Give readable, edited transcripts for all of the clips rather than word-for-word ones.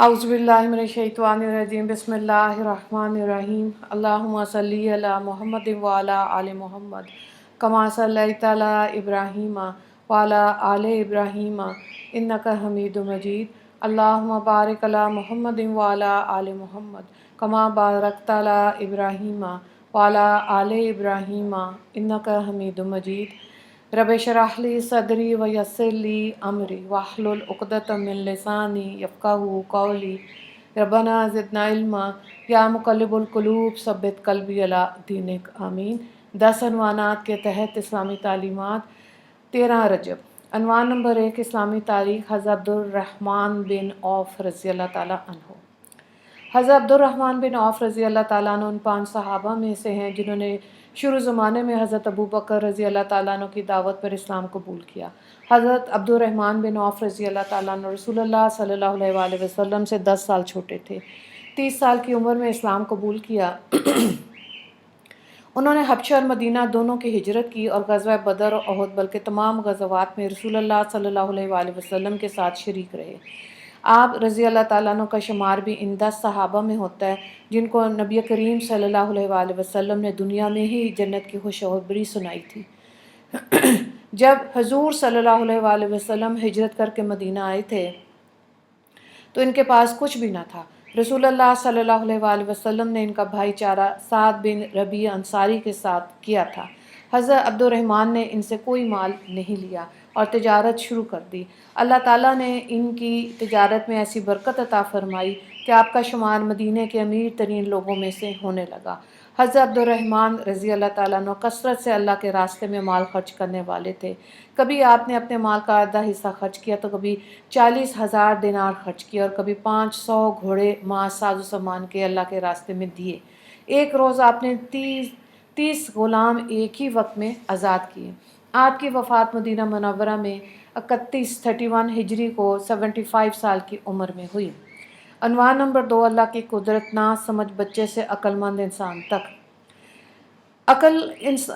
औज़ुबिल्लाहिमिनश्शैतानिर्रजीम बिस्मिल्लाहिर्रहमानिर्रहीम अल्लाहुम्मा सल्ली अला मुहम्मद व अला आलि मुहम्मद कमा सल्लैता अला इब्राहीम व अला आलि इब्राहीम इन्नका हमीदुम मजीद अल्लाहुम्मा बारिक अला मुहम्मद व अला आलि मुहम्मद कमा बारकता अला इब्राहीम व अला आलि इब्राहीम इन्नका हमीदुम मजीद रब्बि शरह ली सदरी व यस्सिर ली अमरी वाहलुल उक़दतम मिन लिसानी यफ़क़हू क़ौली रब्बना ज़िदना इल्मा या मुक़ल्लिबुल क़ुलूब सब्बित क़ल्बी अला दीनिक आमीन। 10 अनवानात के तहत इस्लामी तालीमात 13 रजब। अनवान नंबर 1 इस्लामी तारीख़ हज़रत अब्दुर्रहमान बिन औफ़ रज़ी अल्लाह ताला अन्हु। हज़रत अब्दुर्रहमान बिन औफ़ रज़ी अल्लाह ताला अन्हु उन 5 सहाबा में से हैं जिन्होंने शुरू ज़माने में हज़रत अबू बकर रज़ी अल्लाह ताला अन्हु की दावत पर इस्लाम कबूल किया। हज़रत अब्दुर्रहमान बिन औफ़ रज़ी अल्लाह ताला अन्हु रसूलुल्लाह सल्लल्लाहु अलैहि वसल्लम से 10 साल छोटे थे। 30 साल की उम्र में इस्लाम कबूल किया। उन्होंने हबशा और मदीना दोनों की हिजरत की और ग़ज़वा बदर और उहद बल्कि तमाम ग़ज़वात में रसूलुल्लाह सल्लल्लाहु अलैहि वसल्लम के साथ शरीक रहे। आप रज़ी अल्लाह ताला अन्हु का शुमार भी इन 10 सहाबा में होता है जिनको नबी करीम सल्लल्लाहु अलैहि वसल्लम ने दुनिया में ही जन्नत की खुशखबरी सुनाई थी। जब हजूर सल्लल्लाहु अलैहि वसल्लम हिजरत करके मदीना आए थे तो इनके पास कुछ भी ना था। रसूलुल्लाह सल्लल्लाहु अलैहि वसल्लम ने इनका भाईचारा साद बिन रबी अंसारी के साथ किया था। हज़रत अब्दुर्रहमान ने इनसे कोई माल नहीं लिया और तिजारत शुरू कर दी। अल्लाह ताला ने इनकी तिजारत में ऐसी बरकत अता फरमाई कि आपका शुमार मदीने के अमीर तरीन लोगों में से होने लगा। हज़रत अब्दुर्रहमान रज़ी अल्लाह ताला अन्हु कसरत से अल्लाह के रास्ते में माल खर्च करने वाले थे। कभी आपने अपने माल का आधा हिस्सा खर्च किया तो कभी 40,000 दिनार खर्च किया और कभी 500 घोड़े मांस साजो सामान के अल्लाह के रास्ते में दिए। एक रोज़ आपने 30 ग़ुलाम एक ही वक्त में आज़ाद किए। आपकी वफ़ात मदीना मुनव्वरा में 31 हिजरी को 75 साल की उम्र में हुई। अनवान नंबर 2 अल्लाह की कुदरत ना समझ बच्चे से अक्लमंद इंसान तक। अकल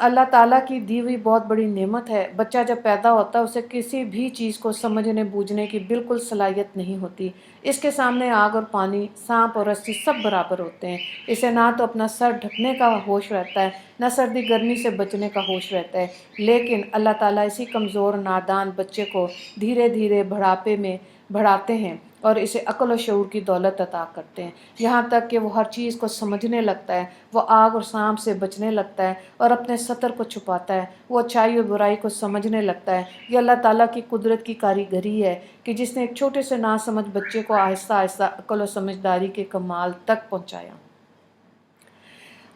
अल्लाह ताला की दी हुई बहुत बड़ी नेमत है। बच्चा जब पैदा होता है उसे किसी भी चीज़ को समझने बूझने की बिल्कुल सलाहियत नहीं होती। इसके सामने आग और पानी, सांप और रस्सी सब बराबर होते हैं। इसे ना तो अपना सर ढकने का होश रहता है, न सर्दी गर्मी से बचने का होश रहता है। लेकिन अल्लाह ताला इसी कमज़ोर नादान बच्चे को धीरे धीरे बढ़ापे में बढ़ाते हैं और इसे अक्ल और शऊर की दौलत अता करते हैं, यहाँ तक कि वो हर चीज़ को समझने लगता है। वो आग और सांप से बचने लगता है और अपने सतर को छुपाता है। वो अच्छाई और बुराई को समझने लगता है। ये अल्लाह ताला की कुदरत की कारीगरी है कि जिसने एक छोटे से नासमझ बच्चे को आहिस्ता आहिस्ता अक्ल और समझदारी के कमाल तक पहुँचाया।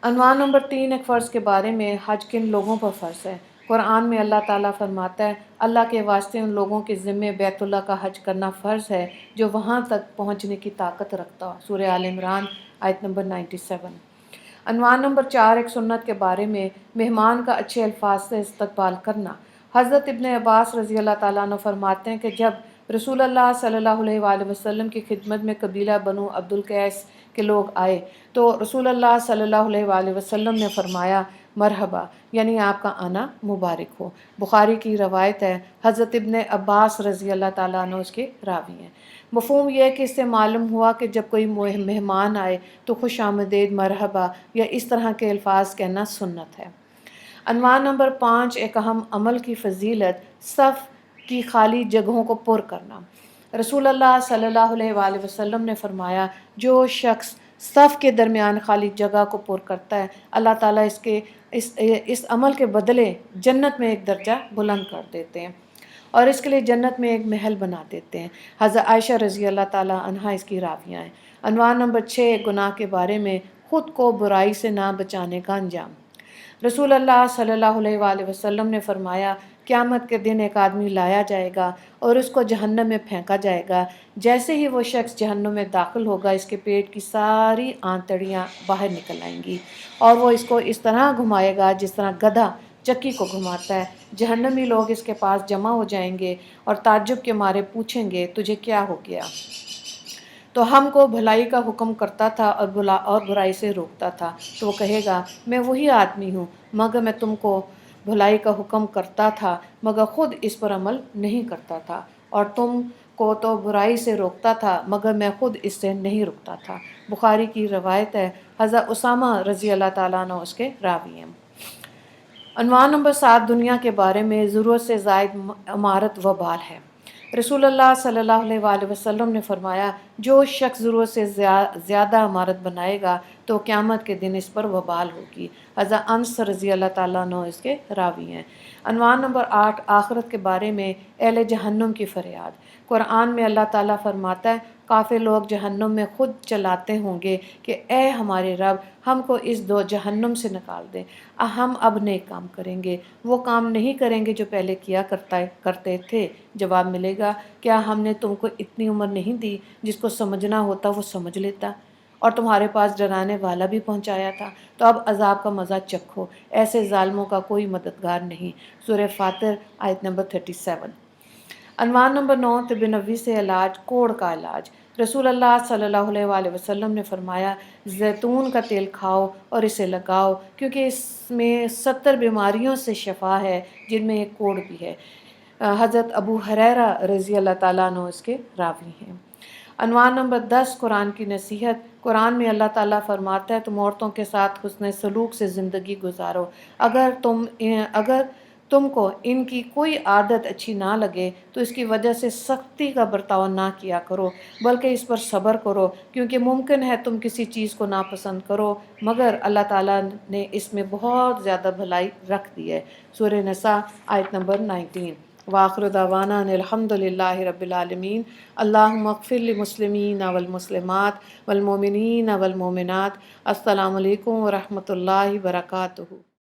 अनवान नंबर 3 एक फ़र्ज़ के बारे में, हज किन लोगों पर फ़र्ज़ है। कुरान में अल्लाह ताला फरमाता है, अल्लाह के वास्ते उन लोगों के ज़िम्मे बैतुल्लाह का हज करना फ़र्ज़ है जो वहाँ तक पहुँचने की ताकत रखता हो। सूरह आल इमरान आयत नंबर 97। अनवान नंबर 4 एक सुन्नत के बारे में, मेहमान का अच्छे अल्फाज से इस्तकबाल करना। हज़रत इब्न अब्बास रज़ी अल्लाह ताला अन्हु फरमाते हैं कि जब रसूलुल्लाह सल्लल्लाहु अलैहि वसल्लम की खिदमत में कबीला बनु अब्दुल कैस के लोग आए तो रसूलुल्लाह सल्लल्लाहु अलैहि वसल्लम ने फरमाया, मरहबा, यानी आपका आना मुबारक हो। बुखारी की रवायत है। हज़रत इब्न अब्बास रज़ी अल्लाह ताला अन्हु उसके रावी हैं। मफ़हूम यह है कि इससे मालूम हुआ कि जब कोई मेहमान आए तो खुश आमदीद, मरहबा या इस तरह के अल्फाज कहना सुन्नत है। अनवान नंबर 5 एक अहम अमल की फ़जीलत, सफ़ की खाली जगहों को पुर करना। रसूलुल्लाह सल्लल्लाहु अलैहि वसल्लम ने फरमाया, जो शख्स सफ़ के दरमियान खाली जगह को पुर करता है, अल्लाह ताला इस अमल के बदले जन्नत में एक दर्जा बुलंद कर देते हैं और इसके लिए जन्नत में एक महल बना देते हैं। हज़रत आयशा रज़ी अल्लाह ताला अन्हा इसकी रावियाँ हैं। अनवान नंबर 6 गुनाह के बारे में, ख़ुद को बुराई से ना बचाने का अंजाम। रसूलुल्लाह सल्लल्लाहु अलैहि वसल्लम ने फरमाया, क़यामत के दिन एक आदमी लाया जाएगा और उसको जहन्नम में फेंका जाएगा। जैसे ही वो शख्स जहन्नम में दाखिल होगा, इसके पेट की सारी आंतड़ियाँ बाहर निकल आएंगी और वो इसको इस तरह घुमाएगा जिस तरह गधा चक्की को घुमाता है। जहन्नमी लोग इसके पास जमा हो जाएंगे और ताज्जुब के मारे पूछेंगे, तुझे क्या हो गया? तो हमको भलाई का हुक्म करता था और बुराई से रोकता था। तो वो कहेगा, मैं वही आदमी हूँ मगर मैं तुमको भलाई का हुक्म करता था मगर ख़ुद इस पर अमल नहीं करता था और तुम کو تو برائی سے روکتا تھا مگر میں خود اس سے نہیں رکتا تھا۔ بخاری کی روایت ہے، حضرت اسامہ رضی اللہ تعالیٰ عنہ اس کے راوی ہیں۔ عنوان نمبر 7، دنیا کے بارے میں ضرورت سے زائد عمارت وبال ہے۔ رسول اللہ صلی اللہ علیہ وآلہ وسلم نے فرمایا، جو شخص ضرورت سے زیادہ عمارت بنائے گا تو قیامت کے دن اس پر وبال ہوگی۔ حضرت انس رضی اللہ تعالیٰ عنہ اس کے راوی ہیں۔ عنوان نمبر 8، آخرت کے بارے میں اہل جہنم کی فریاد۔ قرآن میں اللہ تعالیٰ فرماتا ہے، کافر لوگ جہنم میں خود چلاتے ہوں گے کہ اے ہمارے رب، ہم کو اس دو جہنم سے نکال دے، ہم اب نیک کام کریں گے، وہ کام نہیں کریں گے جو پہلے کیا کرتے تھے۔ جواب ملے گا، کیا ہم نے تم کو اتنی عمر نہیں دی؟ جس کو سمجھنا ہوتا وہ سمجھ لیتا، اور تمہارے پاس ڈرانے والا بھی پہنچایا تھا، تو اب عذاب کا مزہ چکھو، ایسے ظالموں کا کوئی مددگار نہیں۔ سورہ فاطر آیت نمبر 37۔ عنوان نمبر 9، طب نبوی سے علاج، کوڑ کا علاج۔ رسول اللہ صلی اللہ علیہ وآلہ وسلم نے فرمایا، زیتون کا تیل کھاؤ اور اسے لگاؤ، کیونکہ اس میں 70 بیماریوں سے شفا ہے، جن میں ایک کوڑ بھی ہے۔ حضرت ابو ہریرہ رضی اللہ تعالیٰ عنہ اس کے راوی ہیں۔ عنوان نمبر 10، قرآن کی نصیحت۔ قرآن میں اللہ تعالیٰ فرماتا ہے، تم عورتوں کے ساتھ حسن سلوک سے زندگی گزارو، اگر تم کو ان کی کوئی عادت اچھی نہ لگے تو اس کی وجہ سے سختی کا برتاؤ نہ کیا کرو، بلکہ اس پر صبر کرو، کیونکہ ممکن ہے تم کسی چیز کو ناپسند کرو مگر اللہ تعالیٰ نے اس میں بہت زیادہ بھلائی رکھ دی ہے۔ سورہ نساء آیت نمبر 19۔ وآخر دعوانا ان الحمد للہ رب العالمین۔ اللہم اغفر للمسلمین والمسلمات والمؤمنین والمؤمنات۔ السلام علیکم ورحمۃ اللہ وبرکاتہ۔